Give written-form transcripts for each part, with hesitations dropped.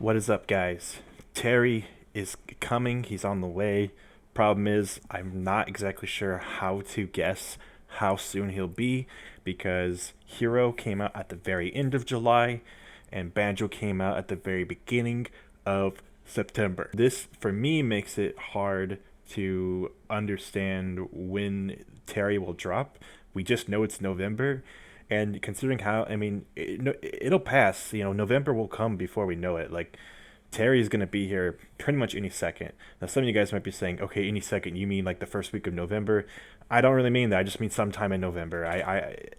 What is up, guys? Terry is coming. He's on the way. Problem is, I'm not exactly sure how to guess how soon he'll be because Hero came out at the very end of July and Banjo came out at the very beginning of September. This, for me, makes it hard to understand when Terry will drop. We just know it's November, and considering how, I mean, it'll pass. November will come before we know it. Like, Terry's gonna be here pretty much any second. Now, some of you guys might be saying, "Okay, any second, you mean like the first week of November?" I don't really mean that. I just mean sometime in November.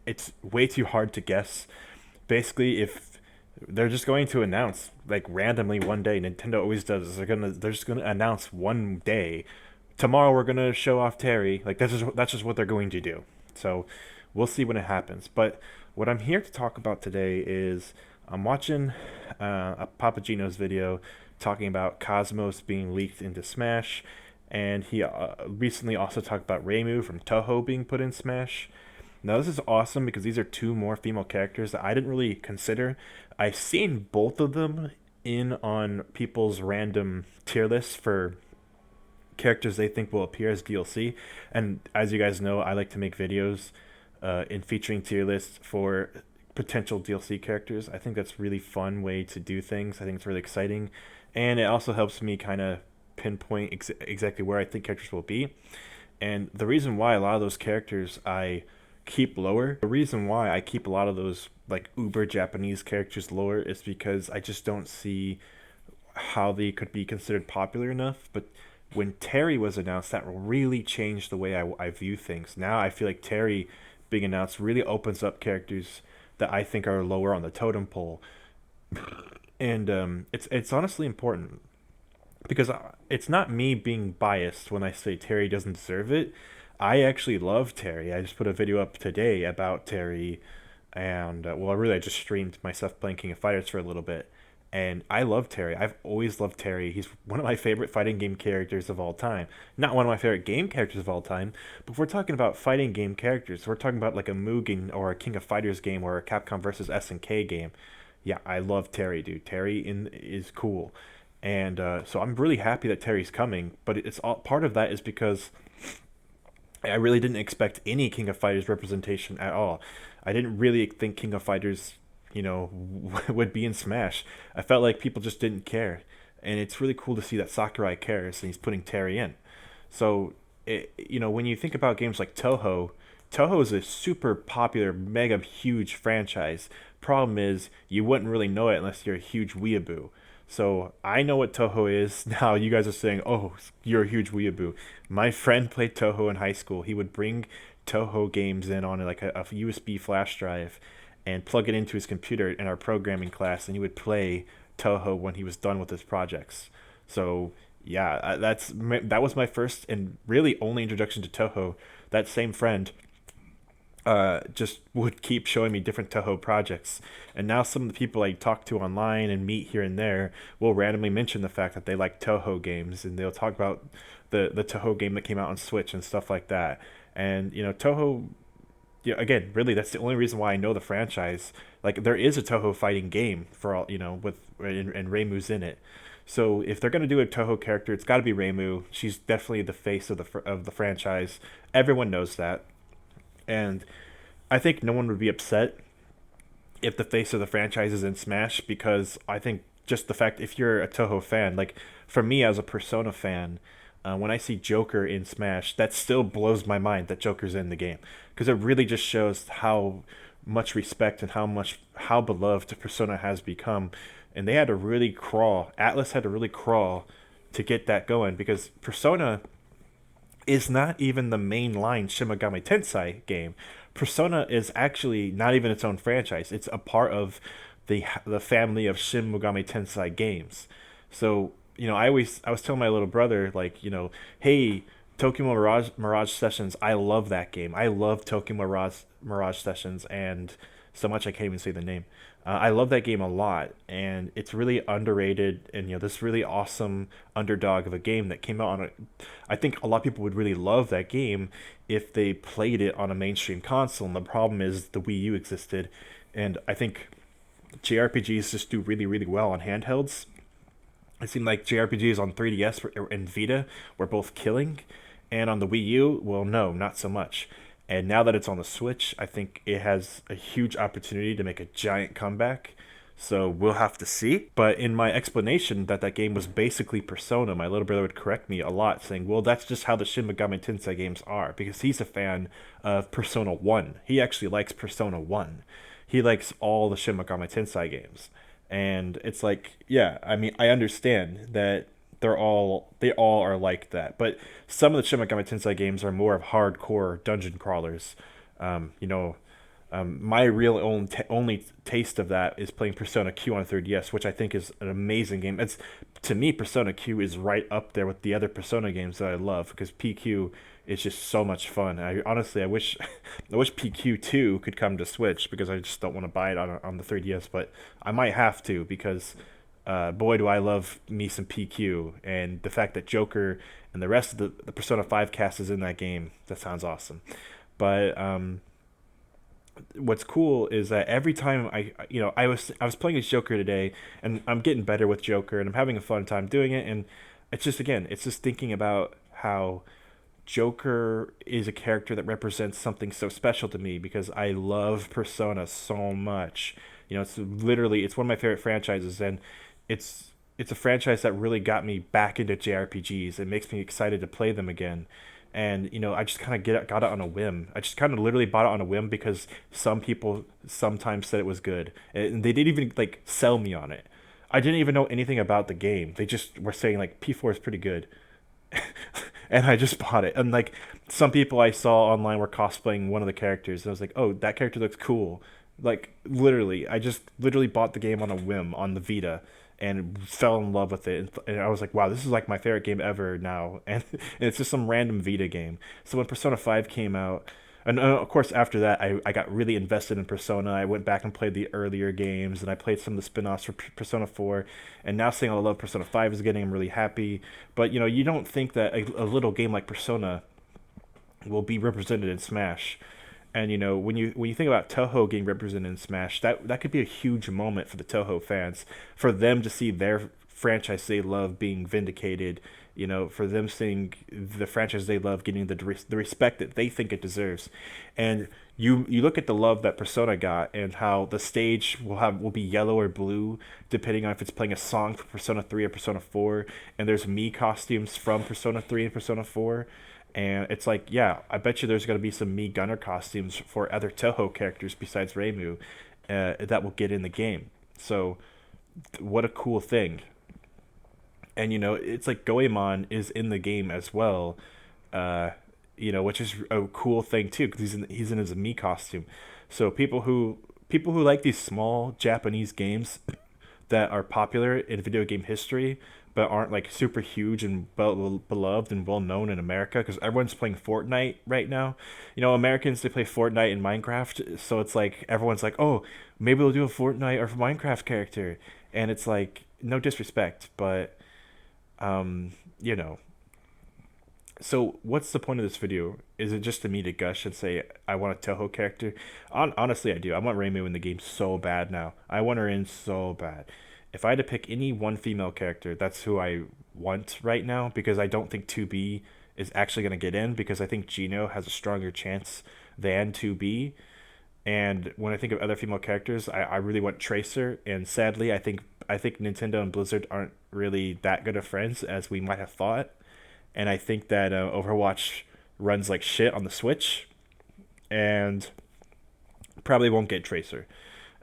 It's way too hard to guess. Basically, if they're just going to announce like randomly one day, Nintendo always does. They're just gonna announce one day. Tomorrow we're gonna show off Terry. Like that's just what they're going to do. So we'll see when it happens. But what I'm here to talk about today is I'm watching a Papagino's video talking about Cosmos being leaked into Smash, and he recently also talked about Reimu from Toho being put in Smash. Now this is awesome because these are two more female characters that I didn't really consider. I've seen both of them in on people's random tier lists for characters they think will appear as DLC. And as you guys know, I like to make videos in featuring tier lists for potential DLC characters. I think that's really fun way to do things. I think it's really exciting, and it also helps me kind of pinpoint exactly where I think characters will be. And the reason why a lot of those characters I keep lower, the reason why I keep a lot of those like uber Japanese characters lower is because I just don't see how they could be considered popular enough. But when Terry was announced, that really changed the way I view things. Now I feel like Terry being announced really opens up characters that I think are lower on the totem pole, and it's honestly important because it's not me being biased when I say Terry doesn't deserve it. I actually love Terry. I just put a video up today about Terry, and I just streamed myself playing King of Fighters for a little bit, and I love Terry. I've always loved Terry. He's one of my favorite fighting game characters of all time. Not one of my favorite game characters of all time, but if we're talking about fighting game characters, we're talking about like a Mugen or a King of Fighters game or a Capcom versus SNK game. Yeah, I love Terry, dude. Is cool, and so I'm really happy that Terry's coming. But it's all part of that is because I really didn't expect any King of Fighters representation at all. I didn't really think King of Fighters, would be in Smash. I felt like people just didn't care, and it's really cool to see that Sakurai cares and he's putting Terry in. So, when you think about games like Toho, Toho is a super popular, mega huge franchise. Problem is, you wouldn't really know it unless you're a huge weeaboo. So I know what Toho is. Now you guys are saying, "Oh, you're a huge weeaboo." My friend played Toho in high school. He would bring Toho games in on like a USB flash drive and plug it into his computer in our programming class, and he would play Toho when he was done with his projects. So yeah, that was my first and really only introduction to Toho. That same friend just would keep showing me different Toho projects. And now some of the people I talk to online and meet here and there will randomly mention the fact that they like Toho games, and they'll talk about the Toho game that came out on Switch and stuff like that. And Toho, yeah, again, really, that's the only reason why I know the franchise. Like, there is a Toho fighting game for all, with and Reimu's in it. So if they're gonna do a Toho character, it's got to be Reimu. She's definitely the face of the franchise. Everyone knows that, and I think no one would be upset if the face of the franchise is in Smash, because I think just the fact, if you're a Toho fan, like for me as a Persona fan, when I see Joker in Smash, that still blows my mind that Joker's in the game, because it really just shows how much respect and how beloved Persona has become, and they had to really crawl. Atlas had to really crawl to get that going, because Persona is not even the mainline Shin Megami Tensei game. Persona is actually not even its own franchise. It's a part of the family of Shin Megami Tensei games. So I was telling my little brother, like, hey, Tokyo Mirage Sessions. I love that game. I love Tokyo Mirage Sessions, and so much I can't even say the name. I love that game a lot, and it's really underrated. And this really awesome underdog of a game that came out on a. I think a lot of people would really love that game if they played it on a mainstream console. And the problem is the Wii U existed, and I think JRPGs just do really really well on handhelds. It seemed like JRPGs on 3DS and Vita were both killing, and on the Wii U, well, no, not so much. And now that it's on the Switch, I think it has a huge opportunity to make a giant comeback. So we'll have to see. But in my explanation that that game was basically Persona, my little brother would correct me a lot, saying, "Well, that's just how the Shin Megami Tensei games are," because he's a fan of Persona One. He actually likes Persona One. He likes all the Shin Megami Tensei games, and it's like, yeah, I mean, I understand that they all are like that, but some of the Shin Megami Tensei games are more of hardcore dungeon crawlers. You know, my real only taste of that is playing Persona Q on 3DS, which I think is an amazing game. It's to me, Persona Q is right up there with the other Persona games that I love because PQ is just so much fun. I honestly, I wish, I wish PQ2 could come to Switch because I just don't want to buy it on the 3DS, but I might have to because boy, do I love me some PQ, and the fact that Joker and the rest of the Persona 5 cast is in that game, that sounds awesome. But what's cool is that every time I was playing as Joker today, and I'm getting better with Joker, and I'm having a fun time doing it, and it's just again, it's just thinking about how Joker is a character that represents something so special to me because I love Persona so much. It's one of my favorite franchises, and it's a franchise that really got me back into JRPGs. It makes me excited to play them again. And I just kind of got it on a whim. I just kind of literally bought it on a whim because some people sometimes said it was good, and they didn't even like sell me on it. I didn't even know anything about the game. They just were saying like P4 is pretty good, and I just bought it. And like some people I saw online were cosplaying one of the characters, and I was like, oh, that character looks cool. Like literally, I just literally bought the game on a whim on the Vita and fell in love with it. And I was like, wow, this is like my favorite game ever now. And it's just some random Vita game. So when Persona 5 came out, and of course after that, I got really invested in Persona. I went back and played the earlier games, and I played some of the spin-offs for Persona 4. And now seeing all the love Persona 5 is getting, I'm really happy. But you don't think that a little game like Persona will be represented in Smash. And when you think about Toho getting represented in Smash, that could be a huge moment for the Toho fans, for them to see their franchise they love being vindicated. For them seeing the franchise they love getting the respect that they think it deserves. And you look at the love that Persona got and how the stage will be yellow or blue depending on if it's playing a song for Persona 3 or Persona 4, and there's Mii costumes from Persona 3 and Persona 4. And it's like, yeah, I bet you there's going to be some Mii Gunner costumes for other Toho characters besides Reimu that will get in the game. So, what a cool thing. And, it's like Goemon is in the game as well, which is a cool thing too, because he's in his Mii costume. So, people who like these small Japanese games that are popular in video game history but aren't like super huge and beloved and well known in America because everyone's playing Fortnite right now. Americans, they play Fortnite and Minecraft, so it's like everyone's like, oh, maybe they'll do a Fortnite or Minecraft character, and it's like no disrespect, but um, you know. So what's the point of this video? Is it just to me to gush and say I want a Toho character? Honestly, I do. I want Reimu in the game so bad now. I want her in so bad. If I had to pick any one female character, that's who I want right now because I don't think 2B is actually going to get in because I think Gino has a stronger chance than 2B. And when I think of other female characters, I really want Tracer. And sadly, I think Nintendo and Blizzard aren't really that good of friends as we might have thought. And I think that Overwatch runs like shit on the Switch, and probably won't get Tracer.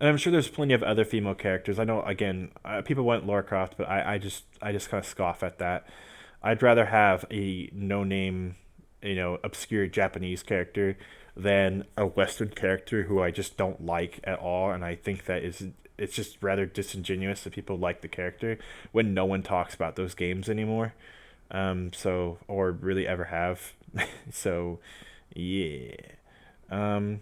And I'm sure there's plenty of other female characters. I know again, people want Lara Croft, but I just kind of scoff at that. I'd rather have a no name, obscure Japanese character than a Western character who I just don't like at all, and I think that it's just rather disingenuous that people like the character when no one talks about those games anymore. Or really ever have. So, yeah. Um,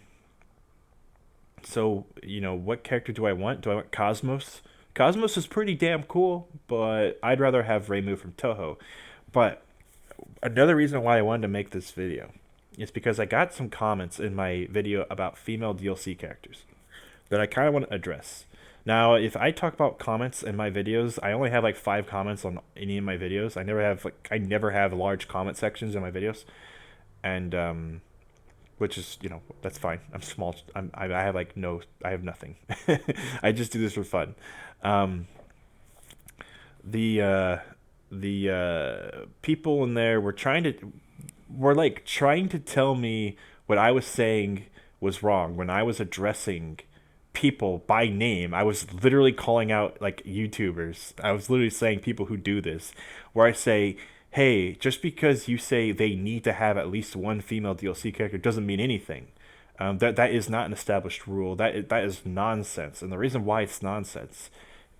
what character do I want? Do I want Cosmos? Cosmos is pretty damn cool, but I'd rather have Reimu from Toho. But another reason why I wanted to make this video is because I got some comments in my video about female DLC characters that I kind of want to address. Now, if I talk about comments in my videos, I only have like 5 comments on any of my videos. I never have large comment sections in my videos, and which is, that's fine. I'm small. I have like no, I have nothing. I just do this for fun. Um, the uh, the people in there were like trying to tell me what I was saying was wrong when I was addressing people by name. I was literally calling out like YouTubers. I was literally saying people who do this, where I say, "Hey, just because you say they need to have at least one female DLC character doesn't mean anything. That is not an established rule. That is nonsense. And the reason why it's nonsense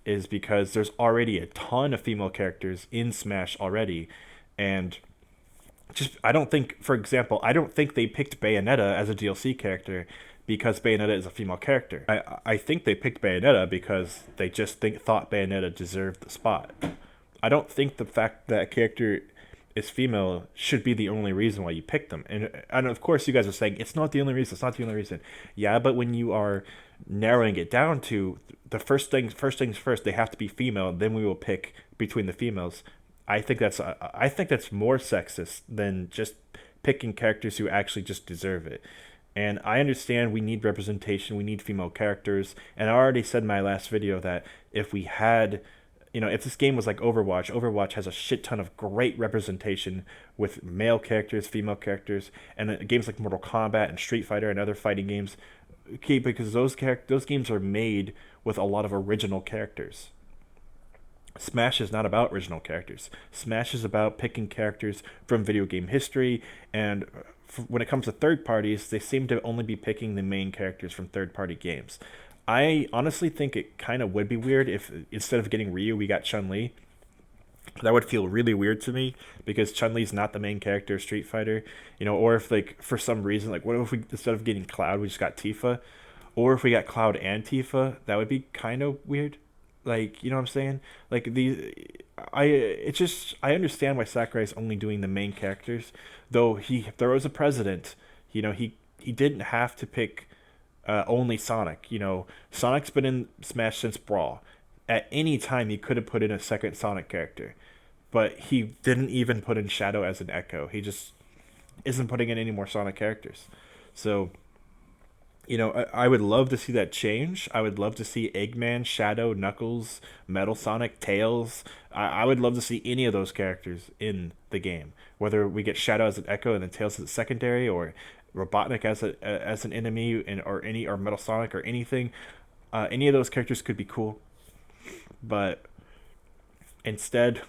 is because there's already a ton of female characters in Smash already, and just I don't think, for example, I don't think they picked Bayonetta as a DLC character because Bayonetta is a female character. I think they picked Bayonetta because they just thought Bayonetta deserved the spot. I don't think the fact that a character is female should be the only reason why you pick them. And of course you guys are saying it's not the only reason, it's not the only reason. Yeah, but when you are narrowing it down to the first things first, they have to be female, then we will pick between the females. I think that's more sexist than just picking characters who actually just deserve it. And I understand we need representation, we need female characters, and I already said in my last video that if we had, if this game was like Overwatch, Overwatch has a shit ton of great representation with male characters, female characters, and games like Mortal Kombat and Street Fighter and other fighting games, okay, because those games are made with a lot of original characters. Smash is not about original characters. Smash is about picking characters from video game history, and when it comes to third parties, they seem to only be picking the main characters from third party games. I honestly think it kind of would be weird if instead of getting Ryu, we got Chun Li. That would feel really weird to me because Chun Li's not the main character of Street Fighter, or if like for some reason, like what if we instead of getting Cloud, we just got Tifa, or if we got Cloud and Tifa, that would be kind of weird. Like, you know what I'm saying? Like I understand why Sakurai is only doing the main characters, though there was a president. He didn't have to pick only Sonic. Sonic's been in Smash since Brawl. At any time, he could have put in a second Sonic character, but he didn't even put in Shadow as an Echo. He just isn't putting in any more Sonic characters. So I would love to see that change. I would love to see Eggman, Shadow, Knuckles, Metal Sonic, Tails. I would love to see any of those characters in the game. Whether we get Shadow as an Echo and then Tails as a secondary, or Robotnik as an enemy, or Metal Sonic or anything. Any of those characters could be cool, but instead,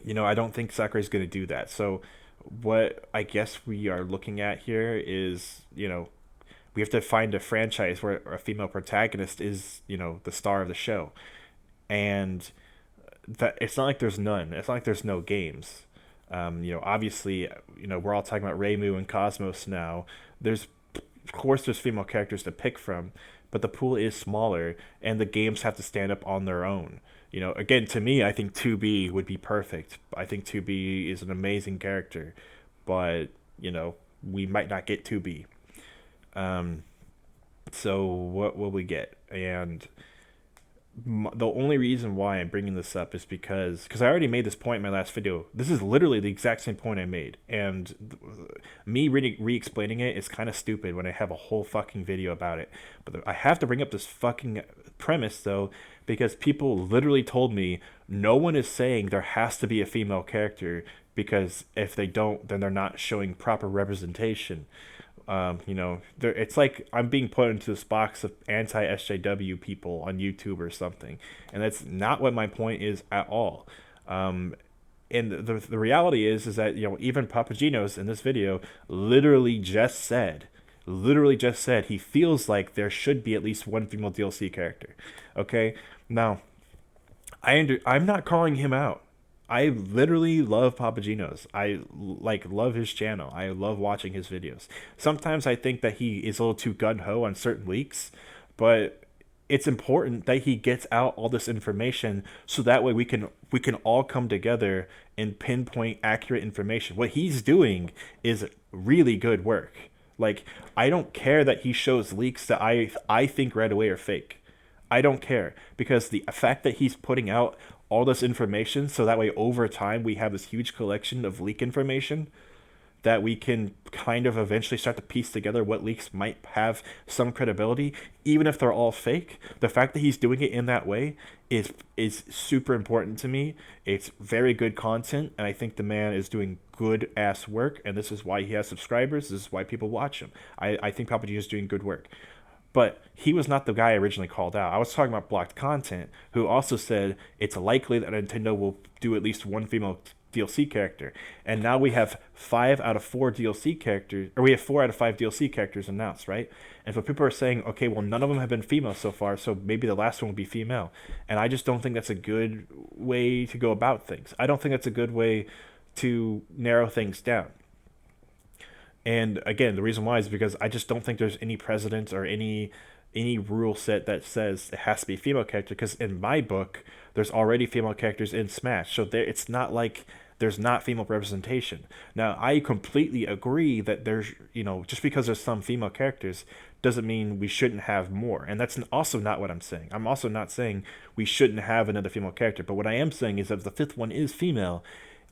I don't think Sakurai's going to do that. So, what I guess we are looking at here is, we have to find a franchise where a female protagonist is, the star of the show. And that it's not like there's none. It's not like there's no games. Obviously, we're all talking about Reimu and Cosmos now. Of course, there's female characters to pick from, but the pool is smaller, and the games have to stand up on their own. Again, to me, I think 2B would be perfect. I think 2B is an amazing character, but we might not get 2B. So what will we get? And the only reason why I'm bringing this up is because I already made this point in my last video. This is literally the exact same point I made, and me re-explaining it is kind of stupid when I have a whole fucking video about it. But I have to bring up this fucking premise though, because people literally told me no one is saying there has to be a female character, because if they don't, then they're not showing proper representation. It's like I'm being put into this box of anti-SJW people on YouTube or something, and that's not what my point is at all. And the reality is that even Papagenos in this video literally just said he feels like there should be at least one female DLC character. Okay, now I'm not calling him out. I literally love Papagenos. I love his channel. I love watching his videos. Sometimes I think that he is a little too gun-ho on certain leaks, but it's important that he gets out all this information so that way we can all come together and pinpoint accurate information. What he's doing is really good work. Like, I don't care that he shows leaks that I think right away are fake. I don't care because the fact that he's putting out all this information so that way over time we have this huge collection of leak information that we can kind of eventually start to piece together what leaks might have some credibility, even if they're all fake. The fact that he's doing it in that way is super important to me. It's very good content, and I think the man is doing good ass work, and this is why he has subscribers. This is why people watch him. I think Papa G is doing good work. But he was not the guy I originally called out. I was talking about blocked content, who also said it's likely that Nintendo will do at least one female DLC character. And now we have 5 out of 4 DLC characters, or we have 4 out of 5 DLC characters announced, right? And so people are saying, okay, well, none of them have been female so far, so maybe the last one will be female. And I just don't think that's a good way to go about things. I don't think that's a good way to narrow things down. And again, the reason why is because I just don't think there's any precedent or any rule set that says it has to be a female character. Because in my book, there's already female characters in Smash, so there it's not like there's not female representation. Now, I completely agree that there's just because there's some female characters doesn't mean we shouldn't have more, and that's also not what I'm saying. I'm also not saying we shouldn't have another female character, but what I am saying is that if the fifth one is female,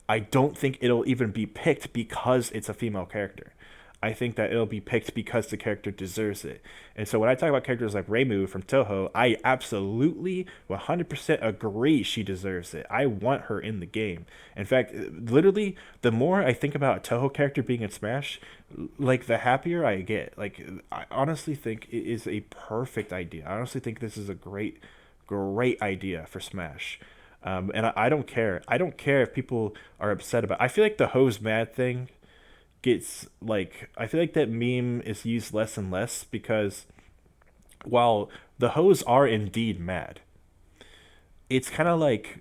I don't think it'll even be picked because it's a female character. I think that it'll be picked because the character deserves it. And so when I talk about characters like Reimu from Toho, I absolutely 100% agree she deserves it. I want her in the game. In fact, literally, the more I think about a Toho character being in Smash, like the happier I get. Like, I honestly think it is a perfect idea. I honestly think this is a great, great idea for Smash. And I don't care. I don't care if people are upset about it. I feel like the hose mad thing gets like I feel like that meme is used less and less because while the hoes are indeed mad, it's kind of like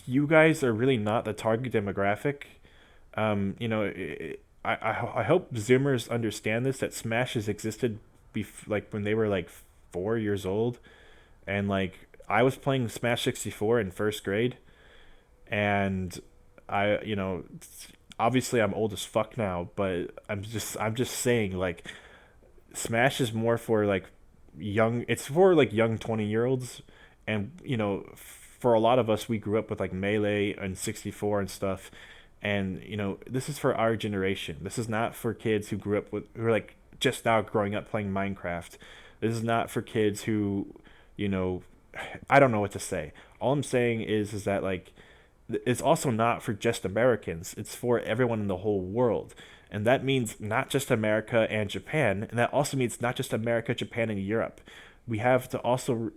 you guys are really not the target demographic. I hope Zoomers understand this that Smash has existed like when they were like 4 years old, and like I was playing Smash 64 in first grade, and I obviously I'm old as fuck now, but I'm just saying like Smash is more for like young it's for like young 20-year-olds, and for a lot of us we grew up with like Melee and 64 and stuff, and this is for our generation. This is not for kids who are like just now growing up playing Minecraft. This is not for kids who you know I don't know what to say. All I'm saying is that like it's also not for just Americans. It's for everyone in the whole world. And that means not just America and Japan. And that also means not just America, Japan, and Europe. We have to also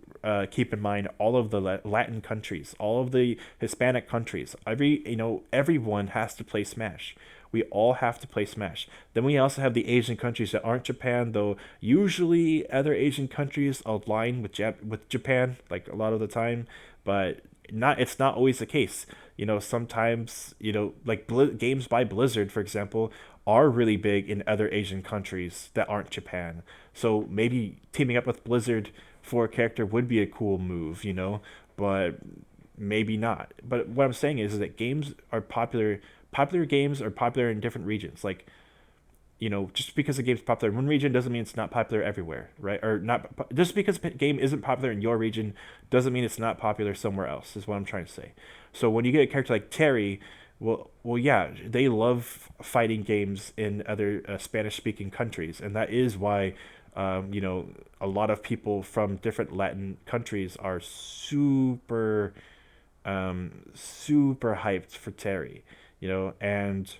keep in mind all of the Latin countries, all of the Hispanic countries. Everyone has to play Smash. We all have to play Smash. Then we also have the Asian countries that aren't Japan, though usually other Asian countries align with Japan, like a lot of the time, but it's not always the case. Sometimes like games by Blizzard, for example, are really big in other Asian countries that aren't Japan. So maybe teaming up with Blizzard for a character would be a cool move, but maybe not. But what I'm saying is that games are popular. Popular games are popular in different regions. Like, just because a game's popular in one region doesn't mean it's not popular everywhere, right? Or not just because a game isn't popular in your region doesn't mean it's not popular somewhere else. Is what I'm trying to say. So when you get a character like Terry, well, yeah, they love fighting games in other Spanish-speaking countries, and that is why, a lot of people from different Latin countries are super, super hyped for Terry, and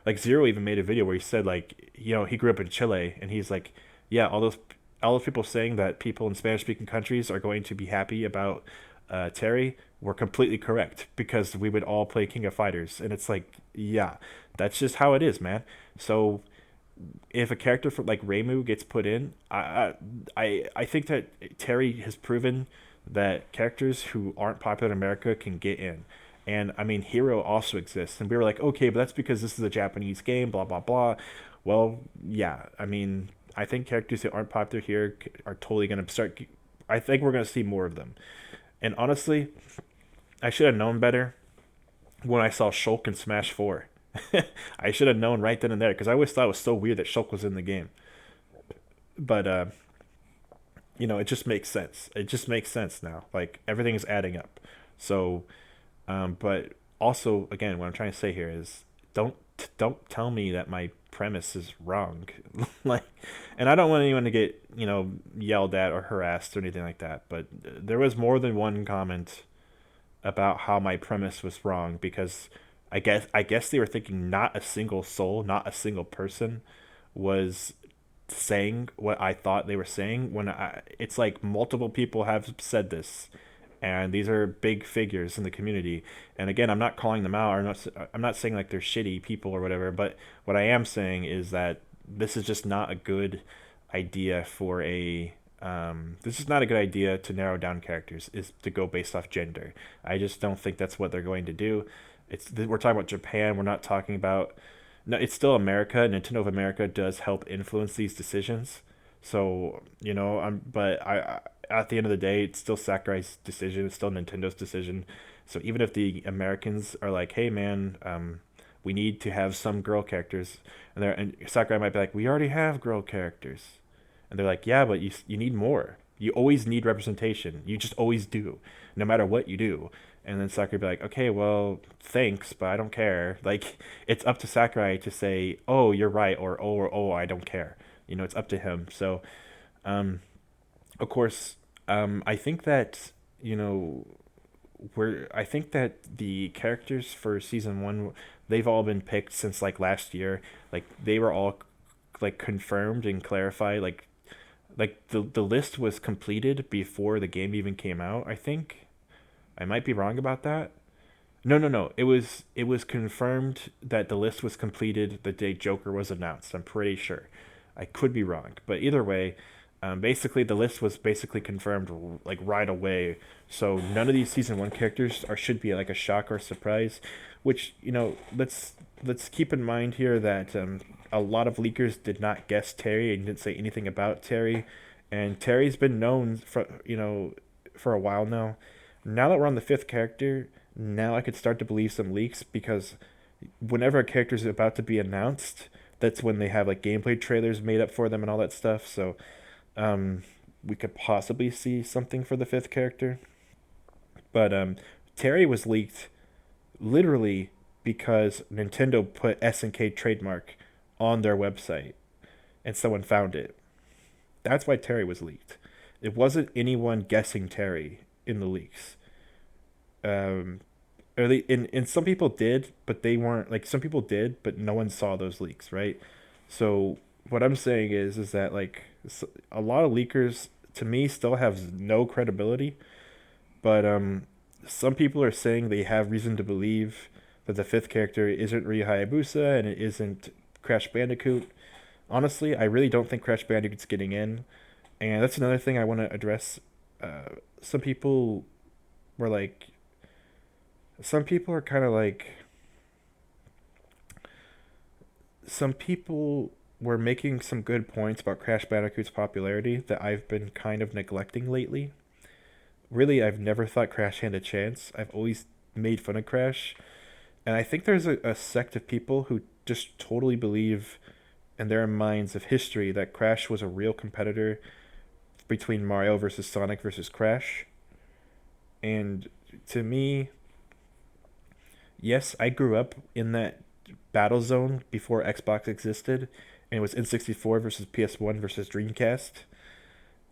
like Zero even made a video where he said like he grew up in Chile, and he's like, yeah, all those people saying that people in Spanish speaking countries are going to be happy about Terry were completely correct, because we would all play King of Fighters, and it's like, yeah, that's just how it is, man. So if a character from like Reimu gets put in, I think that Terry has proven that characters who aren't popular in America can get in. And I mean, Hero also exists, and we were like, okay, but that's because this is a Japanese game, blah blah blah. Well, yeah, I mean, I think characters that aren't popular here are totally gonna start. I think we're gonna see more of them. And honestly, I should have known better when I saw Shulk in Smash 4. I should have known right then and there, because I always thought it was so weird that Shulk was in the game. But it just makes sense. It just makes sense now. Like everything is adding up. So, but also again, what I'm trying to say here is don't don't tell me that my premise is wrong. Like, and I don't want anyone to get yelled at or harassed or anything like that. But there was more than one comment about how my premise was wrong because I guess they were thinking not a single soul, not a single person was saying what I thought they were saying when it's like multiple people have said this, and these are big figures in the community. And again, I'm not calling them out, or I'm not saying like they're shitty people or whatever, but what I am saying is that this is just not a good idea for a this is not a good idea to narrow down characters, is to go based off gender. I just don't think that's what they're going to do. We're talking about Japan. We're not talking about, no. It's still America. Nintendo of America does help influence these decisions. So but at the end of the day, it's still Sakurai's decision. It's still Nintendo's decision. So even if the Americans are like, "Hey, man, we need to have some girl characters," and Sakurai might be like, "We already have girl characters," and they're like, "Yeah, but you need more. You always need representation. You just always do, no matter what you do." And then Sakurai be like, "Okay, well, thanks, but I don't care." Like it's up to Sakurai to say, "Oh, you're right," or I don't care. It's up to him. So, um, of course, I think that I think that the characters for season one, they've all been picked since like last year. Like they were all like confirmed and clarified. Like the list was completed before the game even came out. I think I might be wrong about that. No, no, no. It was confirmed that the list was completed the day Joker was announced. I'm pretty sure. I could be wrong, but either way, basically the list was basically confirmed like right away. So none of these season one characters are should be like a shock or surprise. Which let's keep in mind here that a lot of leakers did not guess Terry and didn't say anything about Terry, and Terry's been known for a while now. Now that we're on the fifth character, now I could start to believe some leaks because whenever a character is about to be announced, that's when they have like gameplay trailers made up for them and all that stuff. So um, we could possibly see something for the fifth character. But Terry was leaked literally because Nintendo put SNK trademark on their website and someone found it. That's why Terry was leaked. It wasn't anyone guessing Terry in the leaks. Um, or and some people did, but they weren't like some people did, but no one saw those leaks, right? So what I'm saying is that like a lot of leakers to me still have no credibility, but some people are saying they have reason to believe that the fifth character isn't Ryu Hayabusa and it isn't Crash Bandicoot. Honestly, I really don't think Crash Bandicoot's getting in, and that's another thing I want to address. Some people were like, some people are kind of like, some people were making some good points about Crash Bandicoot's popularity that I've been kind of neglecting lately. Really, I've never thought Crash had a chance. I've always made fun of Crash. And I think there's a sect of people who just totally believe in their minds of history that Crash was a real competitor between Mario versus Sonic versus Crash. And to me, yes, I grew up in that battle zone before Xbox existed, and it was N64 versus PS1 versus Dreamcast.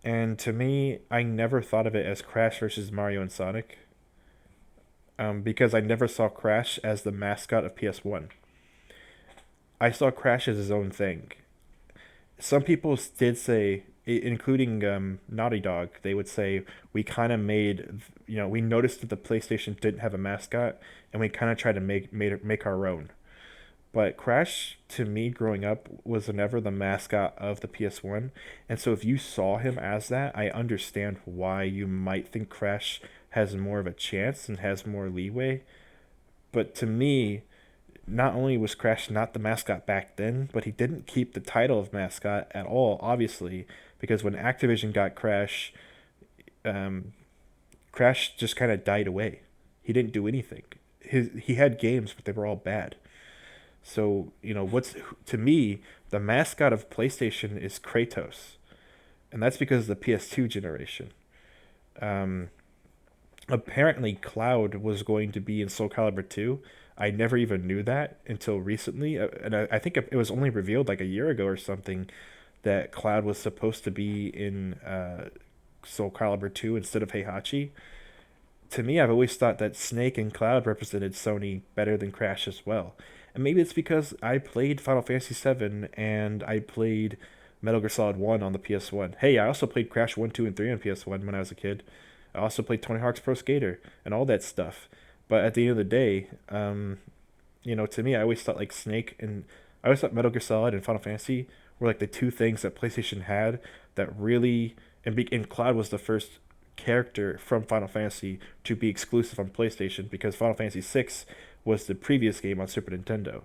And to me, I never thought of it as Crash versus Mario and Sonic, because I never saw Crash as the mascot of PS1. I saw Crash as his own thing. Some people did say, including Naughty Dog, they would say we kind of made, we noticed that the PlayStation didn't have a mascot, and we kind of tried to make our own. But Crash, to me, growing up, was never the mascot of the PS1. And so if you saw him as that, I understand why you might think Crash has more of a chance and has more leeway. But to me, not only was Crash not the mascot back then, but he didn't keep the title of mascot at all, obviously, because when Activision got Crash, um, Crash just kind of died away. He didn't do anything. He had games, but they were all bad. So, what's to me, the mascot of PlayStation is Kratos. and that's because of the PS2 generation. Um, Apparently, Cloud was going to be in Soul Calibur 2. I never even knew that until recently, and I think it was only revealed like a year ago or something that Cloud was supposed to be in Soul Calibur 2 instead of Heihachi. To me, I've always thought that Snake and Cloud represented Sony better than Crash as well. And maybe it's because I played Final Fantasy VII and I played Metal Gear Solid 1 on the PS1. Hey, I also played Crash 1, 2, and 3 on PS1 when I was a kid. I also played Tony Hawk's Pro Skater and all that stuff. But at the end of the day, to me, I always thought like Snake and I always thought Metal Gear Solid and Final Fantasy were like the two things that PlayStation had that really and Cloud was the first character from Final Fantasy to be exclusive on PlayStation because Final Fantasy VI was the previous game on Super Nintendo.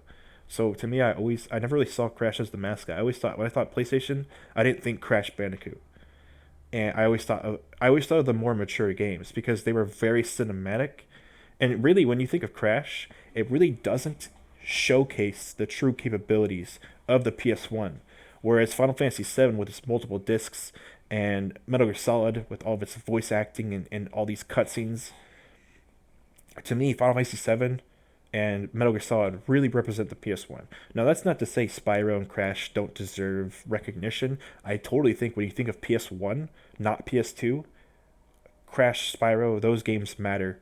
So to me, I never really saw Crash as the mascot. I always thought when I thought PlayStation, I didn't think Crash Bandicoot, and I always thought of the more mature games because they were very cinematic. And really, when you think of Crash, it really doesn't showcase the true capabilities of the PS1. Whereas Final Fantasy VII, with its multiple discs, and Metal Gear Solid, with all of its voice acting and all these cutscenes, to me, Final Fantasy VII and Metal Gear Solid really represent the PS1. Now, that's not to say Spyro and Crash don't deserve recognition. I totally think when you think of PS1, not PS2, Crash, Spyro, those games matter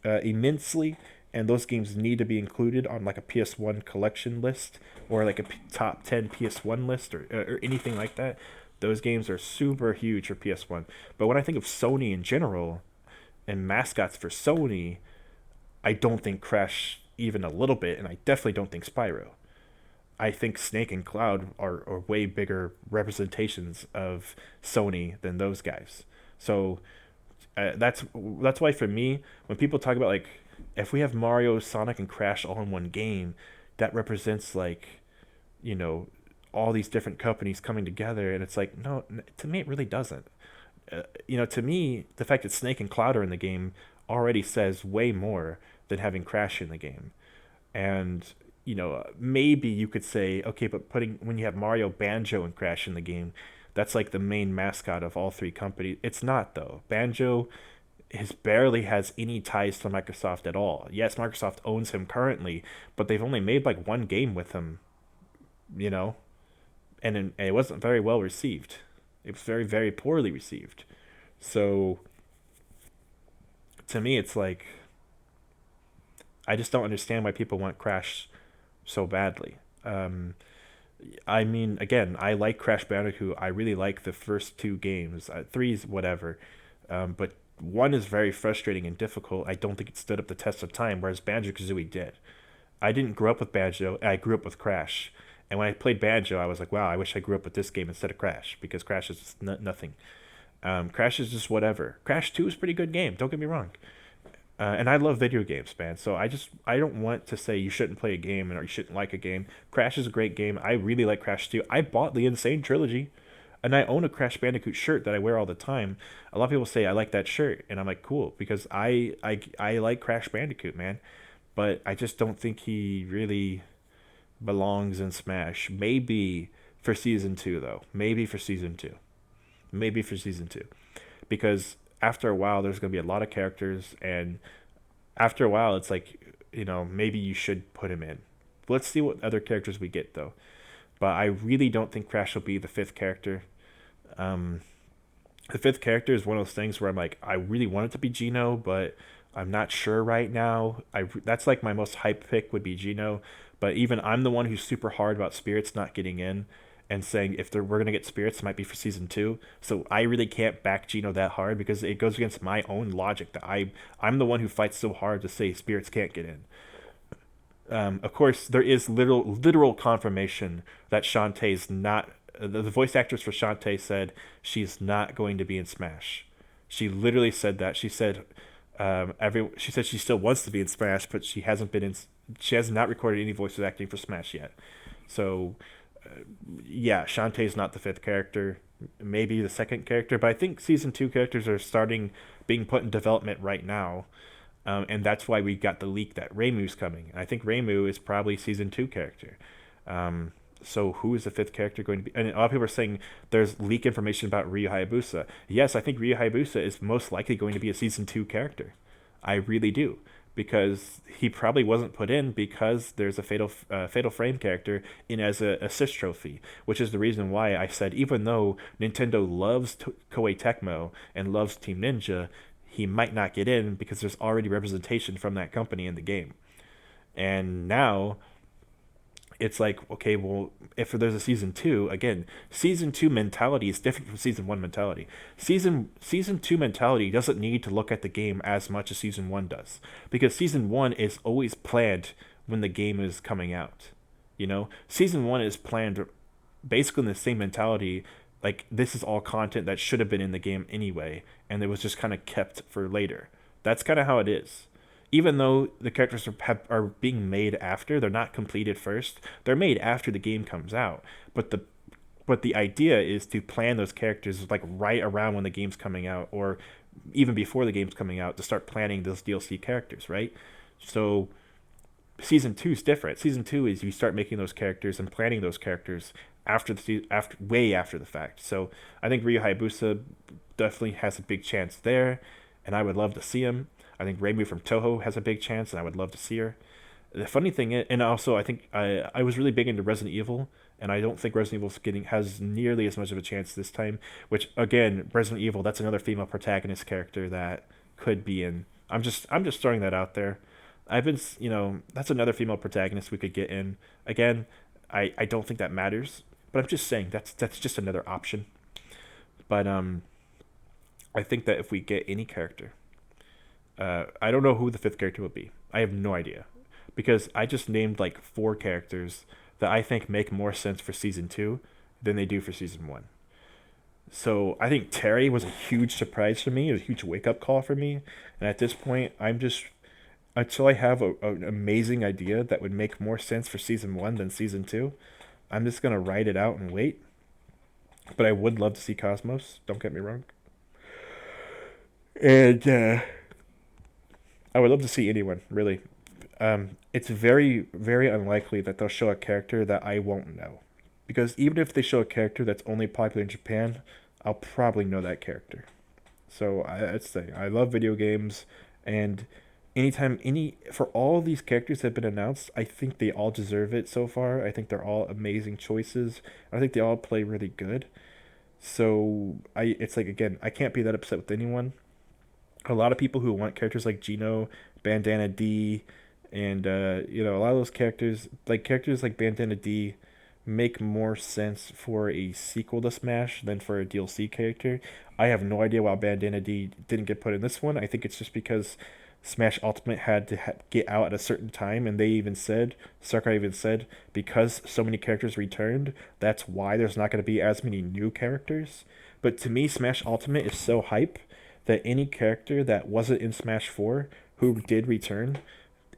immensely, and those games need to be included on like a PS1 collection list or like a top 10 PS1 list or anything like that. Those games are super huge for PS1. But when I think of Sony in general and mascots for Sony, I don't think Crash even a little bit, and I definitely don't think Spyro. I think Snake and Cloud are way bigger representations of Sony than those guys. So that's why for me, when people talk about like if we have Mario, Sonic, and Crash all in one game, that represents like you know all these different companies coming together, and it's like no, to me it really doesn't. To me, the fact that Snake and Cloud are in the game already says way more than having Crash in the game. And maybe you could say, okay, but putting when you have Mario, Banjo, and Crash in the game, that's like the main mascot of all three companies. It's not though. Banjo has barely has any ties to Microsoft at all. Yes, Microsoft owns him currently, but they've only made like one game with him, you know, and it wasn't very well received. It was very, very poorly received. So to me, it's like I just don't understand why people want Crash so badly. I mean, again, I like Crash Bandicoot. I really like the first two games. Three's whatever, but one is very frustrating and difficult. I don't think it stood up the test of time, whereas Banjo Kazooie did. I didn't grow up with Banjo. I grew up with Crash, and when I played Banjo, I was like, wow, I wish I grew up with this game instead of Crash because Crash is just nothing. Crash is just whatever. Crash 2 is a pretty good game. Don't get me wrong. And I love video games, man. So I don't want to say you shouldn't play a game or you shouldn't like a game. Crash is a great game. I really like Crash 2. I bought the Insane Trilogy, and I own a Crash Bandicoot shirt that I wear all the time. A lot of people say I like that shirt, and I'm like, cool, because I like Crash Bandicoot, man. But I just don't think he really belongs in Smash. Maybe for season two, though. Maybe for season two. Maybe for season two, because after a while there's going to be a lot of characters, and after a while it's like maybe you should put him in. Let's see what other characters we get though. But I really don't think Crash will be the fifth character. um the fifth character is one of those things where I'm like, I really want it to be Gino, but I'm not sure right now. That's like my most hype pick would be Gino, but even I'm the one who's super hard about Spirits not getting in, and saying if we're gonna get Spirits, it might be for season two. So I really can't back Gino that hard because it goes against my own logic that I'm the one who fights so hard to say Spirits can't get in. Of course, there is literal confirmation that Shantae's not. The voice actress for Shantae said she's not going to be in Smash. She literally said that. She said she said she still wants to be in Smash, but she hasn't been in. She has not recorded any voice acting for Smash yet. So yeah, Shantae's not the fifth character, maybe the second character, but I think season two characters are starting being put in development right now, and that's why we got the leak that Reimu's coming. I think Reimu is probably season two character. So who is the fifth character going to be? And a lot of people are saying there's leak information about Ryu Hayabusa. Yes, I think Ryu Hayabusa is most likely going to be a season 2 character. I really do, because he probably wasn't put in because there's a Fatal Frame character in as a assist trophy, which is the reason why I said even though Nintendo loves Koei Tecmo and loves Team Ninja, he might not get in because there's already representation from that company in the game. And now it's like, okay, well, if there's a season 2, again, season 2 mentality is different from season 1 mentality. Season 2 mentality doesn't need to look at the game as much as season 1 does, because season 1 is always planned when the game is coming out. Season 1 is planned basically in the same mentality, like this is all content that should have been in the game anyway, and it was just kind of kept for later. That's kind of how it is. Even though the characters are being made after, they're not completed first. They're made after the game comes out. But the idea is to plan those characters like right around when the game's coming out, or even before the game's coming out, to start planning those DLC characters, right? So season 2 is different. Season 2 is you start making those characters and planning those characters after way after the fact. So I think Ryu Hayabusa definitely has a big chance there, and I would love to see him. I think Reimu from Toho has a big chance, and I would love to see her. The funny thing is, and also I think I was really big into Resident Evil, and I don't think Resident Evil has nearly as much of a chance this time. Which again, Resident Evil, that's another female protagonist character that could be in. I'm just throwing that out there. That's another female protagonist we could get in. Again, I don't think that matters, but I'm just saying that's just another option. But I think that if we get any character, I don't know who the fifth character will be. I have no idea, because I just named like 4 characters that I think make more sense for season 2 than they do for season 1. So I think Terry was a huge surprise for me. It was a huge wake up call for me. And at this point, I'm just until I have an amazing idea that would make more sense for season 1 than season 2, I'm just gonna write it out and wait. But I would love to see Cosmos. Don't get me wrong. And I would love to see anyone, really. It's very, very unlikely that they'll show a character that I won't know. Because even if they show a character that's only popular in Japan, I'll probably know that character. So I'd say I love video games, and for all these characters that have been announced, I think they all deserve it so far. I think they're all amazing choices. I think they all play really good. So it's like, again, I can't be that upset with anyone. A lot of people who want characters like Gino, Bandana D, and a lot of those characters like Bandana D make more sense for a sequel to Smash than for a DLC character. I have no idea why Bandana D didn't get put in this one. I think it's just because Smash Ultimate had to get out at a certain time, and Sakurai even said, because so many characters returned, that's why there's not going to be as many new characters. But to me, Smash Ultimate is so hype that any character that wasn't in Smash 4 who did return,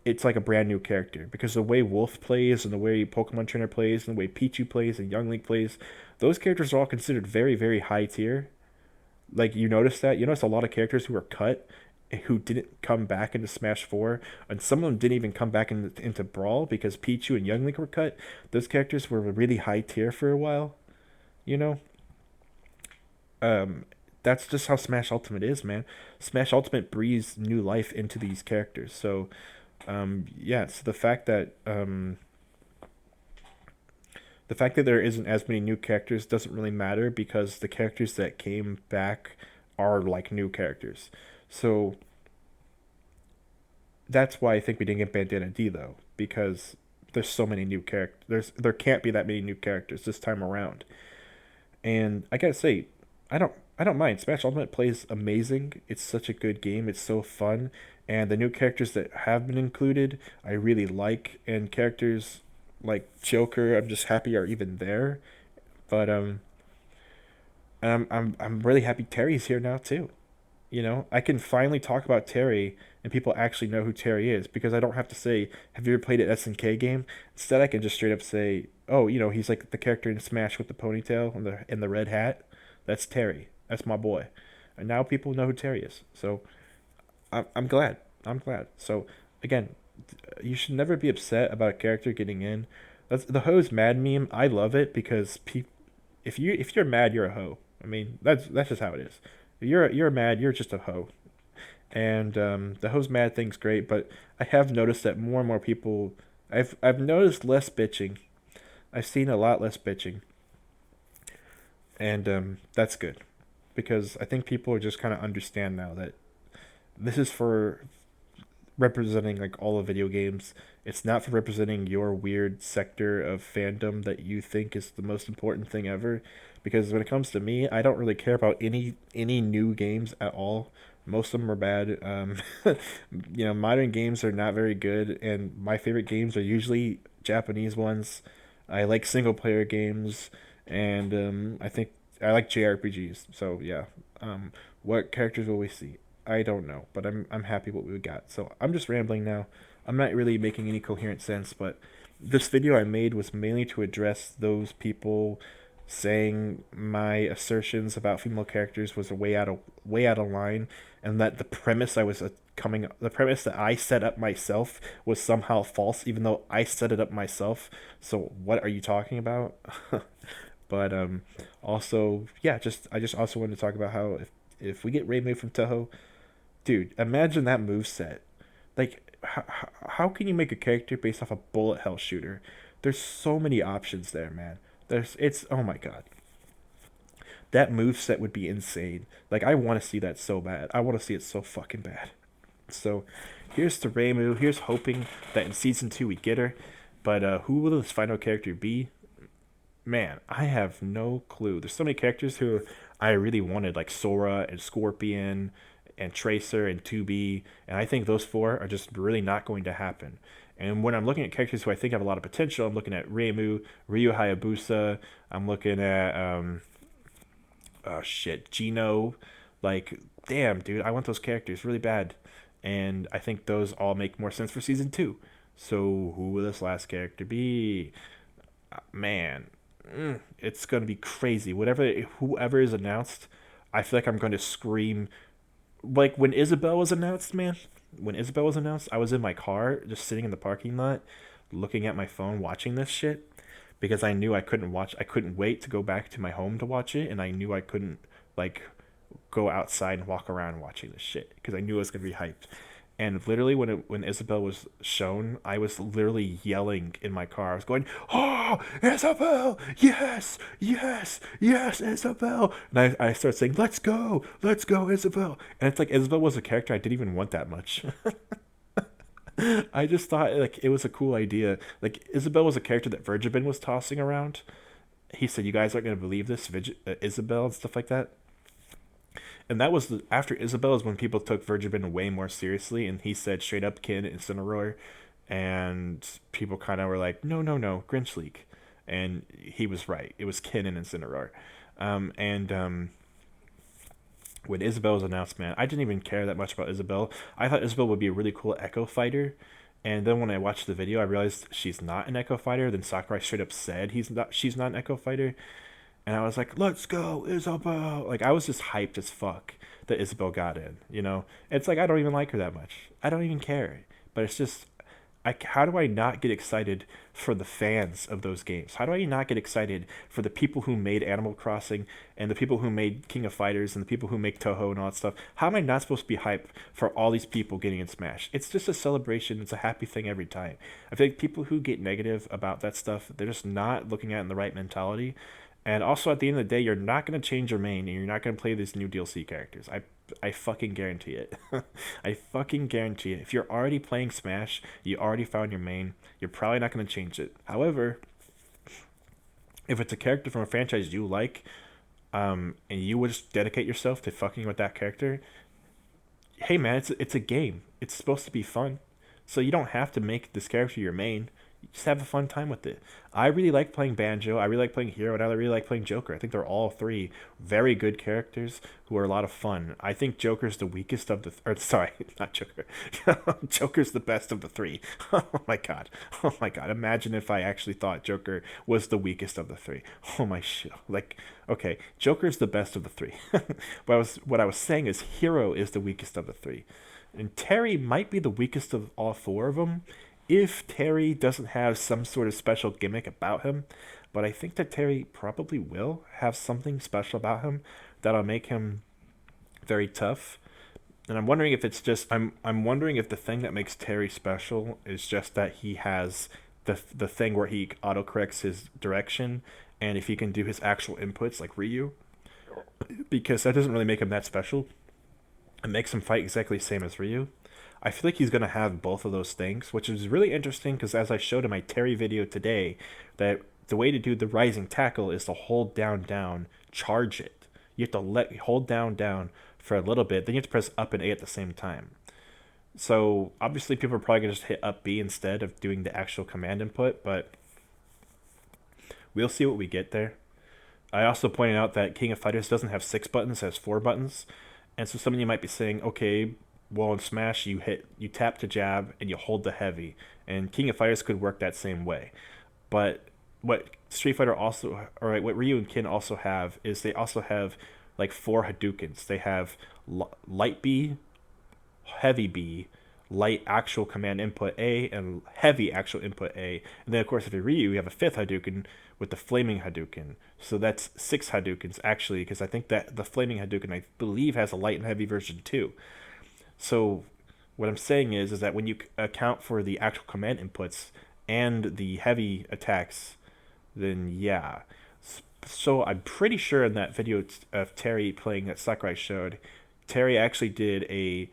it's like a brand new character, because the way Wolf plays and the way Pokemon Trainer plays and the way Pichu plays and Young Link plays, those characters are all considered very, very high tier. Like, you notice a lot of characters who are cut who didn't come back into Smash 4, and some of them didn't even come back into Brawl because Pichu and Young Link were cut. Those characters were really high tier for a while, you know? That's just how Smash Ultimate is, man. Smash Ultimate breathes new life into these characters. So, yeah, so the fact that there isn't as many new characters doesn't really matter, because the characters that came back are like new characters. So that's why I think we didn't get Bandana D though, because there's so many new characters. There can't be that many new characters this time around. And I gotta say, I don't mind. Smash Ultimate plays amazing. It's such a good game. It's so fun, and the new characters that have been included, I really like. And characters like Joker, I'm just happy are even there. But and I'm really happy Terry's here now too. I can finally talk about Terry, and people actually know who Terry is, because I don't have to say, "Have you ever played an SNK game?" Instead, I can just straight up say, "Oh, he's like the character in Smash with the ponytail and the red hat. That's Terry. That's my boy." And now people know who Terry is. So I'm glad. I'm glad. So again, you should never be upset about a character getting in. That's the hoes mad meme. I love it because if you're mad, you're a hoe. I mean, that's just how it is. If you're mad, you're just a hoe. And the hoes mad thing's great, but I have noticed that more and more people. I've noticed less bitching. I've seen a lot less bitching, and that's good because I think people are just kind of understand now that this is for representing like all of video games. It's not for representing your weird sector of fandom that you think is the most important thing ever. Because when it comes to me, I don't really care about any new games at all. Most of them are bad. Modern games are not very good, and my favorite games are usually Japanese ones. I like single player games, and I think I like JRPGs. So yeah, what characters will we see? I don't know, but I'm happy what we got. So I'm just rambling now. I'm not really making any coherent sense, but this video I made was mainly to address those people saying my assertions about female characters was way out of line, and that the premise that I set up myself was somehow false, even though I set it up myself. So what are you talking about? But also, yeah, just I just also wanted to talk about how if we get Reimu from Toho, dude, imagine that move set. Like, how can you make a character based off a bullet hell shooter? There's so many options there, man. It's oh my god, that move set would be insane. Like, I want to see that so bad. I want to see it so fucking bad. So, here's to Reimu. Here's hoping that in season 2 we get her. But who will this final character be? Man, I have no clue. There's so many characters who I really wanted, like Sora and Scorpion and Tracer and 2B, and I think those four are just really not going to happen. And when I'm looking at characters who I think have a lot of potential, I'm looking at Reimu, Ryu Hayabusa, I'm looking at oh shit, Gino. Like, damn, dude, I want those characters really bad. And I think those all make more sense for season 2. So who will this last character be? Man, it's gonna be crazy. Whoever is announced, I feel like I'm going to scream. Like when Isabel was announced, man. When Isabel was announced, I was in my car, just sitting in the parking lot, looking at my phone, watching this shit, because I knew I couldn't watch. I couldn't wait to go back to my home to watch it, and I knew I couldn't like go outside and walk around watching this shit because I knew it was gonna be hyped. And literally, when Isabel was shown, I was literally yelling in my car. I was going, "Oh, Isabel! Yes, yes, yes, Isabel!" And I started saying, let's go, Isabel!" And it's like Isabel was a character I didn't even want that much. I just thought like it was a cool idea. Like Isabel was a character that Virgibin was tossing around. He said, "You guys aren't gonna believe this, Isabel," and stuff like that. And that was after Isabel is when people took Virgibin way more seriously, and he said straight up Kin Incineroar, and people kind of were like, no, no, no, Grinch Leak, and he was right. It was Kin and Incineroar, and when Isabel was announced, man, I didn't even care that much about Isabel. I thought Isabel would be a really cool Echo Fighter, and then when I watched the video, I realized she's not an Echo Fighter. Then Sakurai straight up said she's not an Echo Fighter, and I was like, "Let's go, Isabel!" Like I was just hyped as fuck that Isabel got in. It's like I don't even like her that much. I don't even care. But it's just, how do I not get excited for the fans of those games? How do I not get excited for the people who made Animal Crossing and the people who made King of Fighters and the people who make Toho and all that stuff? How am I not supposed to be hyped for all these people getting in Smash? It's just a celebration. It's a happy thing every time. I feel like people who get negative about that stuff, they're just not looking at it in the right mentality. And also, at the end of the day, you're not going to change your main, and you're not going to play these new DLC characters. I fucking guarantee it. I fucking guarantee it. If you're already playing Smash, you already found your main, you're probably not going to change it. However, if it's a character from a franchise you like, and you would just dedicate yourself to fucking with that character, hey man, it's a game. It's supposed to be fun. So you don't have to make this character your main. You just have a fun time with it. I really like playing Banjo. I really like playing Hero, and I really like playing Joker. I think they're all three very good characters who are a lot of fun. I think Joker's the weakest of the. Or sorry, not Joker. Joker's the best of the three. Oh my god. Oh my god. Imagine if I actually thought Joker was the weakest of the three. Oh my shit. Like, okay, Joker's the best of the three. What I was saying is Hero is the weakest of the three, and Terry might be the weakest of all four of them if Terry doesn't have some sort of special gimmick about him, but I think that Terry probably will have something special about him that'll make him very tough. And I'm wondering if it's just I'm wondering if the thing that makes Terry special is just that he has the thing where he autocorrects his direction, and if he can do his actual inputs like Ryu, because that doesn't really make him that special. It makes him fight exactly the same as Ryu. I feel like he's gonna have both of those things, which is really interesting because as I showed in my Terry video today, that the way to do the rising tackle is to hold down down, charge it. You have to hold down down for a little bit, then you have to press up and A at the same time. So obviously people are probably gonna just hit up B instead of doing the actual command input, but we'll see what we get there. I also pointed out that King of Fighters doesn't have 6 buttons, it has 4 buttons. And so some of you might be saying, okay, well in Smash you tap to jab and you hold the heavy, and King of Fighters could work that same way. But what Street Fighter also, or what Ryu and Ken also have is they also have like 4 Hadoukens. They have light B, heavy B, light actual command input A, and heavy actual input A. And then of course if you're Ryu, you have a 5th Hadouken with the flaming Hadouken. So that's 6 Hadoukens actually, because I think that the flaming Hadouken I believe has a light and heavy version too. So what I'm saying is that when you account for the actual command inputs and the heavy attacks, then yeah. So I'm pretty sure in that video of Terry playing that Sakurai showed, Terry actually did a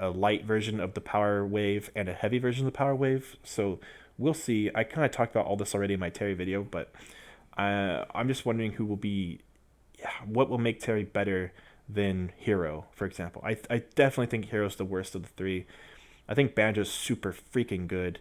light version of the power wave and a heavy version of the power wave. So we'll see. I kind of talked about all this already in my Terry video, but I'm just wondering who will be, what will make Terry better than Hero, for example. I definitely think Hero's the worst of the three. I think Banjo's super freaking good,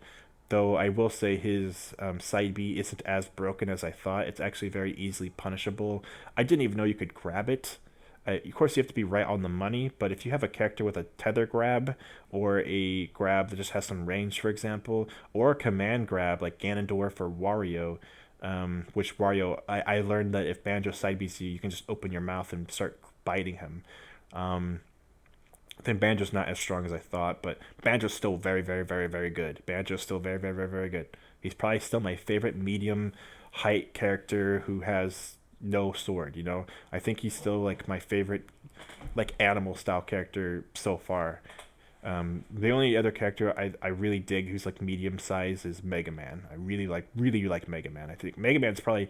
though I will say his side B isn't as broken as I thought. It's actually very easily punishable. I didn't even know you could grab it. Of course, you have to be right on the money, but if you have a character with a tether grab, or a grab that just has some range, for example, or a command grab like Ganondorf or Wario, which Wario, I learned that if Banjo side Bs you, you can just open your mouth and start biting him. I think Banjo's not as strong as I thought, but Banjo's still very, very, very, very good. Banjo's still very, very, very, very good. He's probably still my favorite medium height character who has no sword, you know? I think he's still like my favorite like animal style character so far. The only other character I really dig who's like medium size is Mega Man. I really like Mega Man. I think Mega Man's probably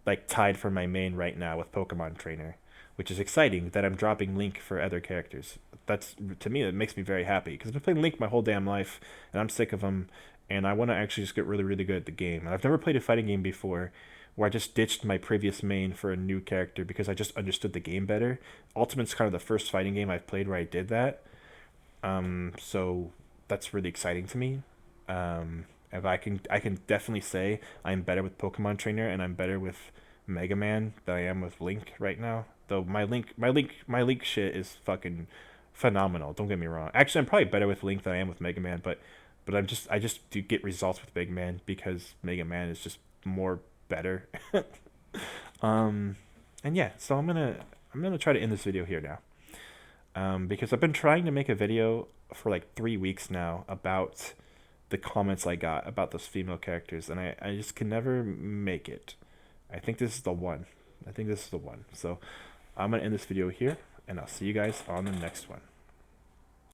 like tied for my main right now with Pokemon Trainer, which is exciting that I'm dropping Link for other characters. That's, to me, it makes me very happy because I've been playing Link my whole damn life and I'm sick of him, and I want to actually just get really, really good at the game. And I've never played a fighting game before where I just ditched my previous main for a new character because I just understood the game better. Ultimate's kind of the first fighting game I've played where I did that. So that's really exciting to me. If I can definitely say I'm better with Pokemon Trainer and I'm better with Mega Man than I am with Link right now. Though my Link shit is fucking phenomenal. Don't get me wrong. Actually, I'm probably better with Link than I am with Mega Man, but I just do get results with Mega Man because Mega Man is just more better. And yeah, so I'm gonna try to end this video here now. Because I've been trying to make a video for like 3 weeks now about the comments I got about those female characters, and I just can never make it. I think this is the one. So I'm going to end this video here, and I'll see you guys on the next one.